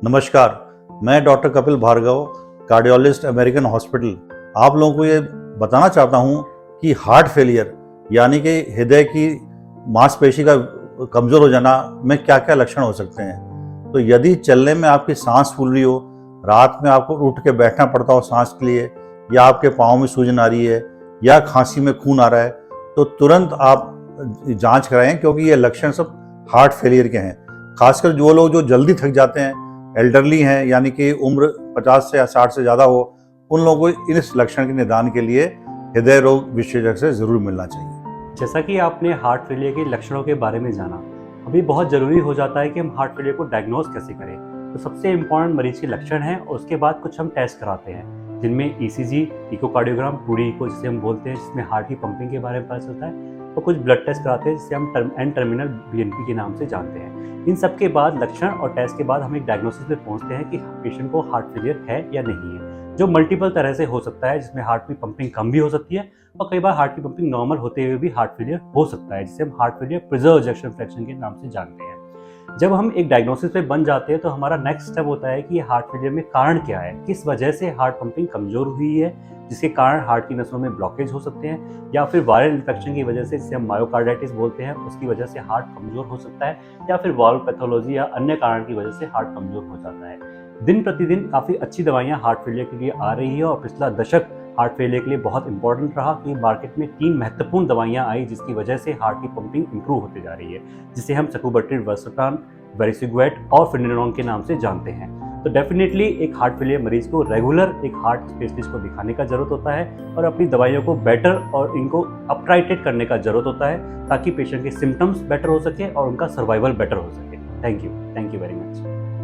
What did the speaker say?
नमस्कार, मैं doctor Kapil Bhargav, cardiologist, American hospital. आप लोगों को ये बताना चाहता हूँ कि हार्ट फेलियर यानी कि हृदय की मांसपेशी का कमज़ोर हो जाना में क्या-क्या लक्षण हो सकते हैं। तो यदि चलने में आपकी सांस फूल रही हो, रात में आपको उठ के बैठना पड़ता हो सांस के लिए, या आपके पाँव में सूजन आ रही है, या खाँसी में खून आ रहा है, तो तुरंत आप जाँच कराएँ, क्योंकि ये लक्षण सब हार्ट फेलियर के हैं। खासकर जो लोग जो जल्दी थक जाते हैं, एल्डरली हैं, यानी कि उम्र 50 से या 60 से ज़्यादा हो, उन लोगों को इस लक्षण के निदान के लिए हृदय रोग विशेषज्ञ से ज़रूर मिलना चाहिए। जैसा कि आपने हार्ट फेलियर के लक्षणों के बारे में जाना, अभी बहुत ज़रूरी हो जाता है कि हम हार्ट फेलियर को डायग्नोज कैसे करें। तो सबसे इम्पॉर्टेंट मरीज के लक्षण हैं और उसके बाद कुछ हम टेस्ट कराते हैं, जिनमें ईसीजी, इकोकार्डियोग्राम, 2D इको जिसे हम बोलते हैं, जिसमें हार्ट की पंपिंग के बारे में पता चलता है, और कुछ ब्लड टेस्ट कराते हैं जिसे हम एंड टर्मिनल BNP के नाम से जानते हैं। इन सब के बाद लक्षण और टेस्ट के बाद हम एक डायग्नोसिस पे पहुंचते हैं कि पेशेंट को हार्ट फेलियर है या नहीं है, जो मल्टीपल तरह से हो सकता है, जिसमें हार्ट की पंपिंग कम भी हो सकती है और कई बार हार्ट की पंपिंग नॉर्मल होते हुए भी हार्ट फेलियर हो सकता है, जिसे हम हार्ट फेलियर प्रिजर्व एजेक्शन फ्रैक्शन के नाम से जानते हैं। जब हम एक डायग्नोसिस पे बन जाते हैं तो हमारा नेक्स्ट स्टेप होता है कि हार्ट फेलियर में कारण क्या है, किस वजह से हार्ट पंपिंग कमजोर हुई है, जिसके कारण हार्ट की नसों में ब्लॉकेज हो सकते हैं, या फिर वायरल इन्फेक्शन की वजह से, जिसे हम मायोकार्डाइटिस बोलते हैं, उसकी वजह से हार्ट कमजोर हो सकता है, या फिर वाल्व पैथोलॉजी या अन्य कारण की वजह से हार्ट कमजोर हो जाता है। दिन प्रतिदिन काफ़ी अच्छी दवाइयाँ हार्ट फेलियर के लिए आ रही है और पिछला दशक हार्ट फेलियर के लिए बहुत इंपॉर्टेंट रहा कि मार्केट में 3 महत्वपूर्ण दवाइयाँ आई, जिसकी वजह से हार्ट की पंपिंग इंप्रूव होते जा रही है, जिसे हम सकुबिट्रिड, वर्सोट्रान, वेरिसिगुएट और फिनेरोन के नाम से जानते हैं। तो डेफिनेटली एक हार्ट फेलियर मरीज को रेगुलर एक हार्ट स्पेशलिस्ट को दिखाने का जरूरत होता है और अपनी दवाइयों को बेटर और इनको अपटाइटेट करने का जरूरत होता है, ताकि पेशेंट के सिम्टम्स बेटर हो सके और उनका सर्वाइवल बेटर हो सके। Thank you very much.